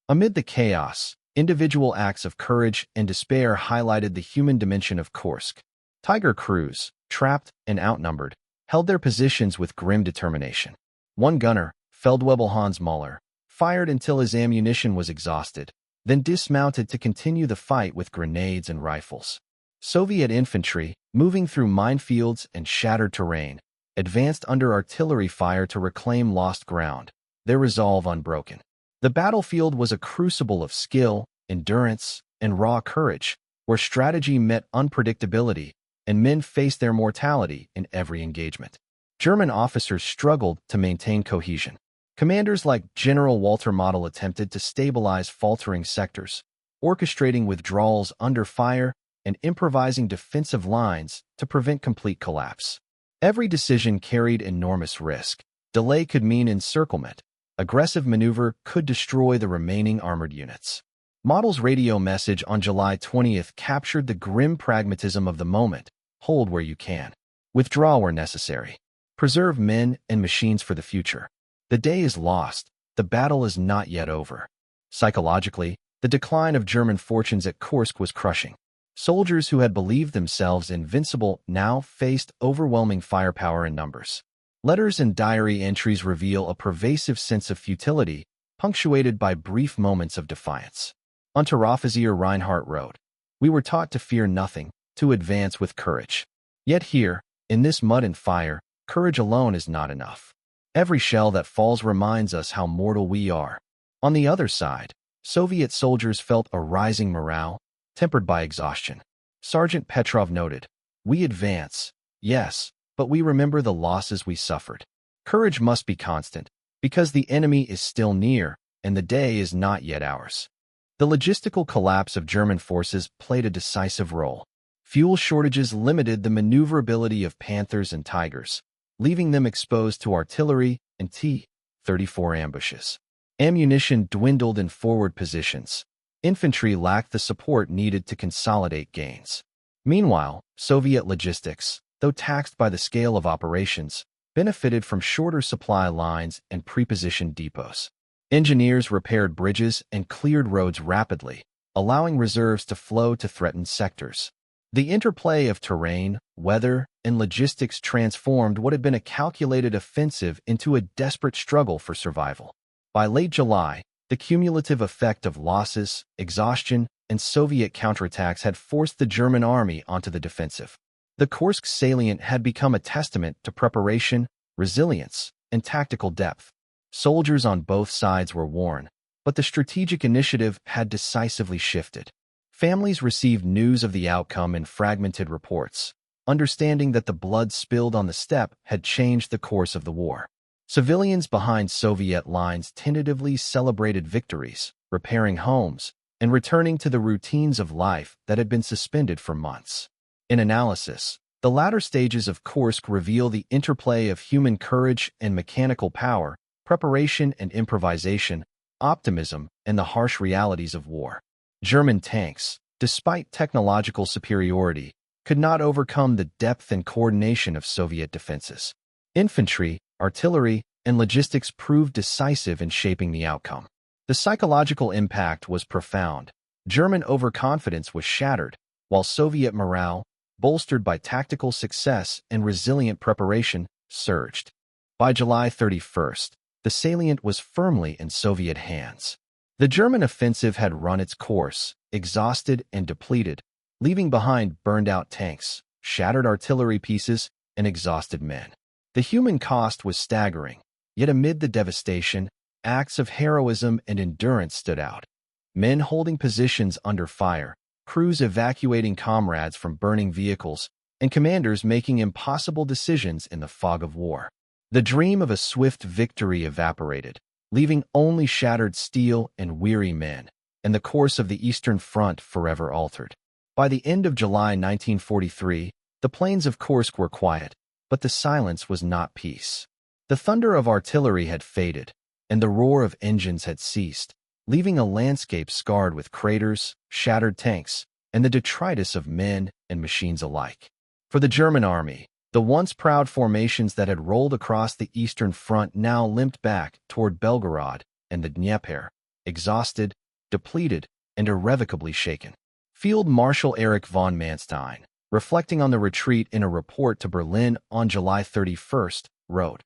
Amid the chaos, individual acts of courage and despair highlighted the human dimension of Kursk. Tiger crews, trapped and outnumbered, held their positions with grim determination. One gunner, Feldwebel Hans Müller, fired until his ammunition was exhausted, then dismounted to continue the fight with grenades and rifles. Soviet infantry, moving through minefields and shattered terrain, advanced under artillery fire to reclaim lost ground, their resolve unbroken. The battlefield was a crucible of skill, endurance, and raw courage, where strategy met unpredictability, and men faced their mortality in every engagement. German officers struggled to maintain cohesion. Commanders like General Walter Model attempted to stabilize faltering sectors, orchestrating withdrawals under fire and improvising defensive lines to prevent complete collapse. Every decision carried enormous risk. Delay could mean encirclement. Aggressive maneuver could destroy the remaining armored units. Model's radio message on July 20th captured the grim pragmatism of the moment. Hold where you can. Withdraw where necessary. Preserve men and machines for the future. The day is lost. The battle is not yet over. Psychologically, the decline of German fortunes at Kursk was crushing. Soldiers who had believed themselves invincible now faced overwhelming firepower and numbers. Letters and diary entries reveal a pervasive sense of futility, punctuated by brief moments of defiance. Unteroffizier Reinhardt wrote, "We were taught to fear nothing, to advance with courage. Yet here, in this mud and fire, courage alone is not enough. Every shell that falls reminds us how mortal we are." On the other side, Soviet soldiers felt a rising morale, tempered by exhaustion. Sergeant Petrov noted, "We advance, yes, but we remember the losses we suffered. Courage must be constant, because the enemy is still near, and the day is not yet ours." The logistical collapse of German forces played a decisive role. Fuel shortages limited the maneuverability of Panthers and Tigers, leaving them exposed to artillery and T-34 ambushes. Ammunition dwindled in forward positions. Infantry lacked the support needed to consolidate gains. Meanwhile, Soviet logistics, though taxed by the scale of operations, benefited from shorter supply lines and prepositioned depots. Engineers repaired bridges and cleared roads rapidly, allowing reserves to flow to threatened sectors. The interplay of terrain, weather, and logistics transformed what had been a calculated offensive into a desperate struggle for survival. By late July, the cumulative effect of losses, exhaustion, and Soviet counterattacks had forced the German army onto the defensive. The Kursk salient had become a testament to preparation, resilience, and tactical depth. Soldiers on both sides were worn, but the strategic initiative had decisively shifted. Families received news of the outcome in fragmented reports, understanding that the blood spilled on the steppe had changed the course of the war. Civilians behind Soviet lines tentatively celebrated victories, repairing homes, and returning to the routines of life that had been suspended for months. In analysis, the latter stages of Kursk reveal the interplay of human courage and mechanical power, preparation and improvisation, optimism, and the harsh realities of war. German tanks, despite technological superiority, could not overcome the depth and coordination of Soviet defenses. Infantry, artillery, and logistics proved decisive in shaping the outcome. The psychological impact was profound. German overconfidence was shattered, while Soviet morale, bolstered by tactical success and resilient preparation, surged. By July 31st, the salient was firmly in Soviet hands. The German offensive had run its course, exhausted and depleted, leaving behind burned-out tanks, shattered artillery pieces, and exhausted men. The human cost was staggering, yet amid the devastation, acts of heroism and endurance stood out. Men holding positions under fire, crews evacuating comrades from burning vehicles, and commanders making impossible decisions in the fog of war. The dream of a swift victory evaporated, leaving only shattered steel and weary men, and the course of the Eastern Front forever altered. By the end of July 1943, The plains of Kursk were quiet, but the silence was not peace. The thunder of artillery had faded, and the roar of engines had ceased, leaving a landscape scarred with craters, shattered tanks, and the detritus of men and machines alike. For the German army, the once proud formations that had rolled across the Eastern Front now limped back toward Belgorod and the Dnieper, exhausted, depleted, and irrevocably shaken. Field Marshal Erich von Manstein, reflecting on the retreat in a report to Berlin on July 31st, wrote,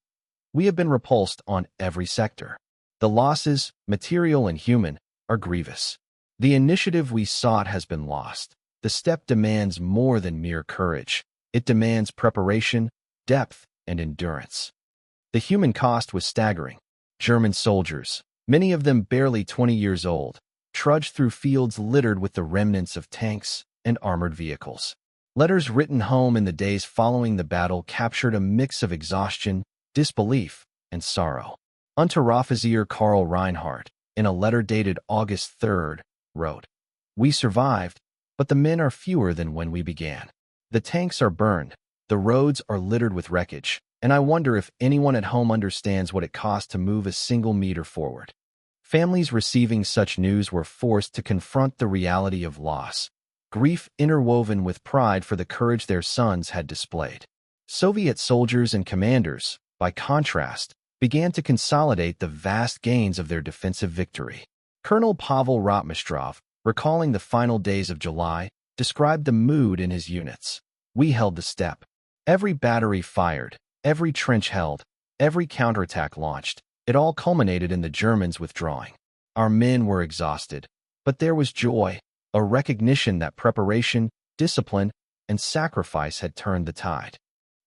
"We have been repulsed on every sector. The losses, material and human, are grievous. The initiative we sought has been lost. The step demands more than mere courage. It demands preparation, depth, and endurance." The human cost was staggering. German soldiers, many of them barely 20 years old, trudged through fields littered with the remnants of tanks and armored vehicles. Letters written home in the days following the battle captured a mix of exhaustion, disbelief, and sorrow. Unteroffizier Karl Reinhardt, in a letter dated August 3rd, wrote, "We survived, but the men are fewer than when we began. The tanks are burned, the roads are littered with wreckage, and I wonder if anyone at home understands what it costs to move a single meter forward." Families receiving such news were forced to confront the reality of loss, grief interwoven with pride for the courage their sons had displayed. Soviet soldiers and commanders, by contrast, began to consolidate the vast gains of their defensive victory. Colonel Pavel Rotmistrov, recalling the final days of July, described the mood in his units. "We held the steppe. Every battery fired, every trench held, every counterattack launched. It all culminated in the Germans withdrawing. Our men were exhausted, but there was joy, a recognition that preparation, discipline, and sacrifice had turned the tide."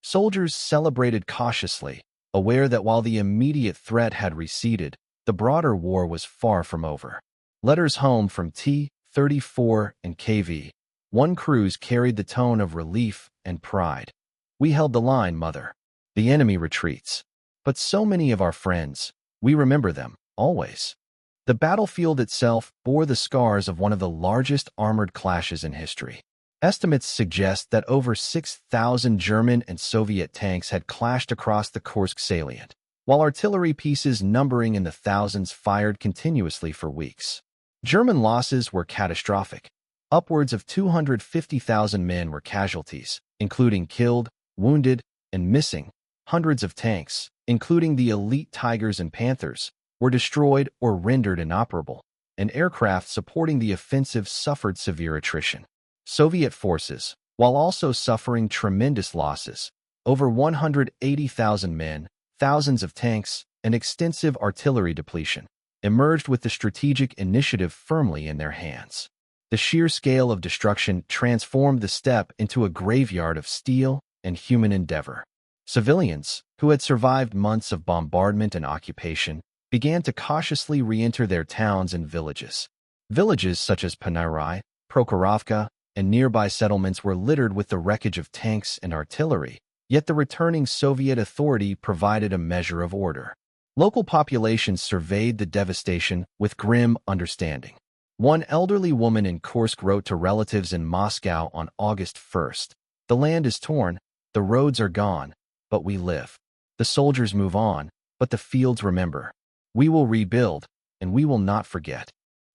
Soldiers celebrated cautiously, aware that while the immediate threat had receded, the broader war was far from over. Letters home from T-34 and KV-1 crews carried the tone of relief and pride. "We held the line, Mother. The enemy retreats. But so many of our friends, we remember them, always." The battlefield itself bore the scars of one of the largest armored clashes in history. Estimates suggest that over 6,000 German and Soviet tanks had clashed across the Kursk salient, while artillery pieces numbering in the thousands fired continuously for weeks. German losses were catastrophic. Upwards of 250,000 men were casualties, including killed, wounded, and missing. Hundreds of tanks, including the elite Tigers and Panthers, were destroyed or rendered inoperable, and aircraft supporting the offensive suffered severe attrition. Soviet forces, while also suffering tremendous losses, over 180,000 men, thousands of tanks, and extensive artillery depletion, emerged with the strategic initiative firmly in their hands. The sheer scale of destruction transformed the steppe into a graveyard of steel and human endeavor. Civilians, who had survived months of bombardment and occupation, began to cautiously re-enter their towns and villages. Villages such as Panirai, Prokhorovka, and nearby settlements were littered with the wreckage of tanks and artillery, yet the returning Soviet authority provided a measure of order. Local populations surveyed the devastation with grim understanding. One elderly woman in Kursk wrote to relatives in Moscow on August 1st, "The land is torn, the roads are gone, but we live. The soldiers move on, but the fields remember. We will rebuild, and we will not forget."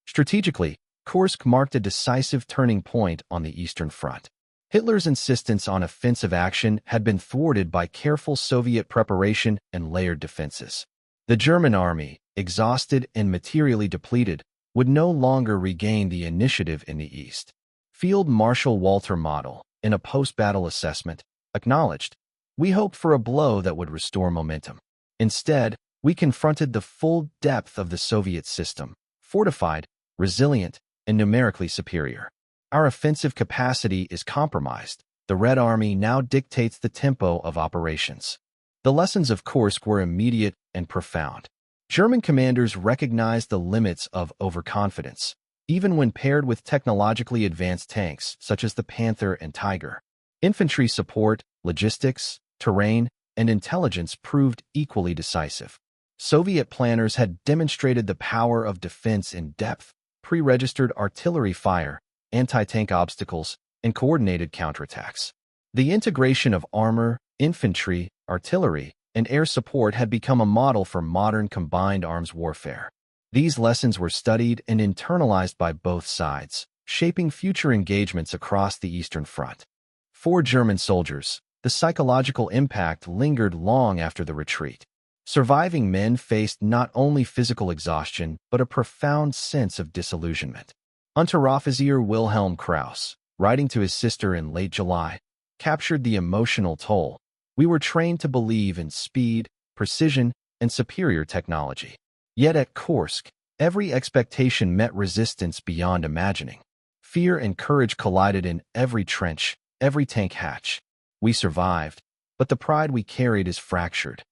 Strategically, Kursk marked a decisive turning point on the Eastern Front. Hitler's insistence on offensive action had been thwarted by careful Soviet preparation and layered defenses. The German army, exhausted and materially depleted, would no longer regain the initiative in the East. Field Marshal Walter Model, in a post-battle assessment, acknowledged, "We hoped for a blow that would restore momentum. Instead, we confronted the full depth of the Soviet system, fortified, resilient, and numerically superior. Our offensive capacity is compromised. The Red Army now dictates the tempo of operations." The lessons of Kursk were immediate and profound. German commanders recognized the limits of overconfidence, even when paired with technologically advanced tanks such as the Panther and Tiger. Infantry support, logistics, terrain, and intelligence proved equally decisive. Soviet planners had demonstrated the power of defense in depth, pre-registered artillery fire, anti-tank obstacles, and coordinated counterattacks. The integration of armor, infantry, artillery, and air support had become a model for modern combined arms warfare. These lessons were studied and internalized by both sides, shaping future engagements across the Eastern Front. For German soldiers, the psychological impact lingered long after the retreat. Surviving men faced not only physical exhaustion, but a profound sense of disillusionment. Unteroffizier Wilhelm Krauss, writing to his sister in late July, captured the emotional toll. We were trained to believe in speed, precision, and superior technology. Yet at Kursk, every expectation met resistance beyond imagining. Fear and courage collided in every trench, every tank hatch. We survived, but the pride we carried is fractured.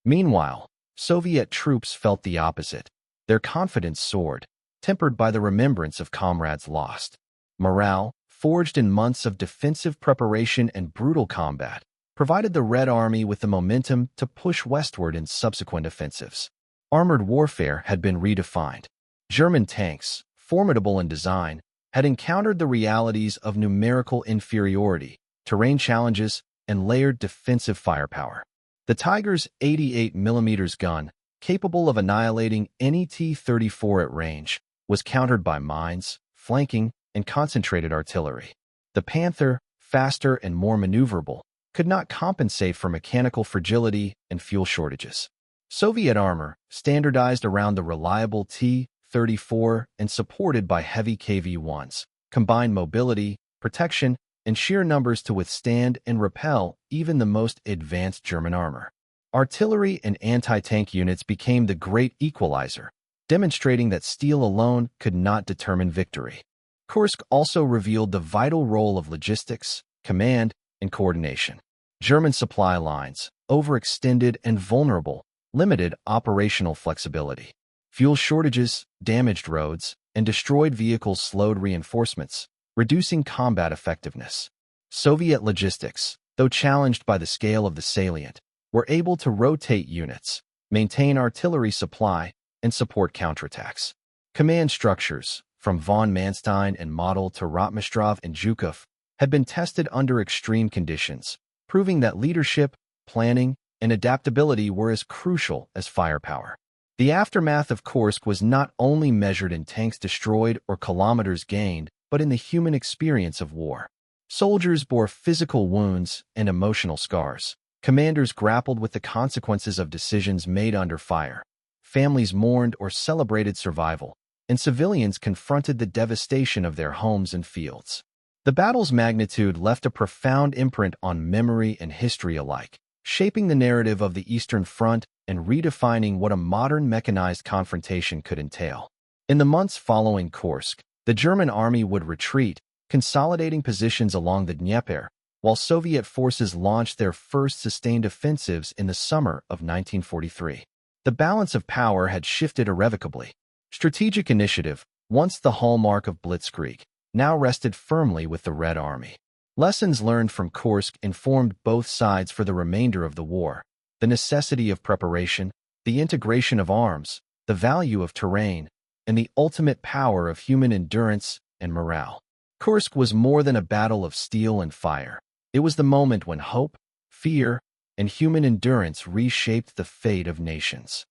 Meanwhile, Soviet troops felt the opposite. Their confidence soared, tempered by the remembrance of comrades lost. Morale, forged in months of defensive preparation and brutal combat, provided the Red Army with the momentum to push westward in subsequent offensives. Armored warfare had been redefined. German tanks, formidable in design, had encountered the realities of numerical inferiority, terrain challenges, and layered defensive firepower. The Tiger's 88mm gun, capable of annihilating any T-34 at range, was countered by mines, flanking, and concentrated artillery. The Panther, faster and more maneuverable, could not compensate for mechanical fragility and fuel shortages. Soviet armor, standardized around the reliable T-34 and supported by heavy KV-1s, combined mobility, protection, and sheer numbers to withstand and repel even the most advanced German armor. Artillery and anti-tank units became the great equalizer, demonstrating that steel alone could not determine victory. Kursk also revealed the vital role of logistics, command, and coordination. German supply lines, overextended and vulnerable, limited operational flexibility. Fuel shortages, damaged roads, and destroyed vehicles slowed reinforcements, reducing combat effectiveness. Soviet logistics, though challenged by the scale of the salient, were able to rotate units, maintain artillery supply, and support counterattacks. Command structures, from von Manstein and Model to Rotmistrov and Zhukov, had been tested under extreme conditions, proving that leadership, planning, and adaptability were as crucial as firepower. The aftermath of Kursk was not only measured in tanks destroyed or kilometers gained, but in the human experience of war. Soldiers bore physical wounds and emotional scars. Commanders grappled with the consequences of decisions made under fire. Families mourned or celebrated survival, and civilians confronted the devastation of their homes and fields. The battle's magnitude left a profound imprint on memory and history alike, shaping the narrative of the Eastern Front and redefining what a modern mechanized confrontation could entail. In the months following Kursk, the German army would retreat, consolidating positions along the Dnieper, while Soviet forces launched their first sustained offensives in the summer of 1943. The balance of power had shifted irrevocably. Strategic initiative, once the hallmark of Blitzkrieg, now rested firmly with the Red Army. Lessons learned from Kursk informed both sides for the remainder of the war: the necessity of preparation, the integration of arms, the value of terrain, and the ultimate power of human endurance and morale. Kursk was more than a battle of steel and fire. It was the moment when hope, fear, and human endurance reshaped the fate of nations.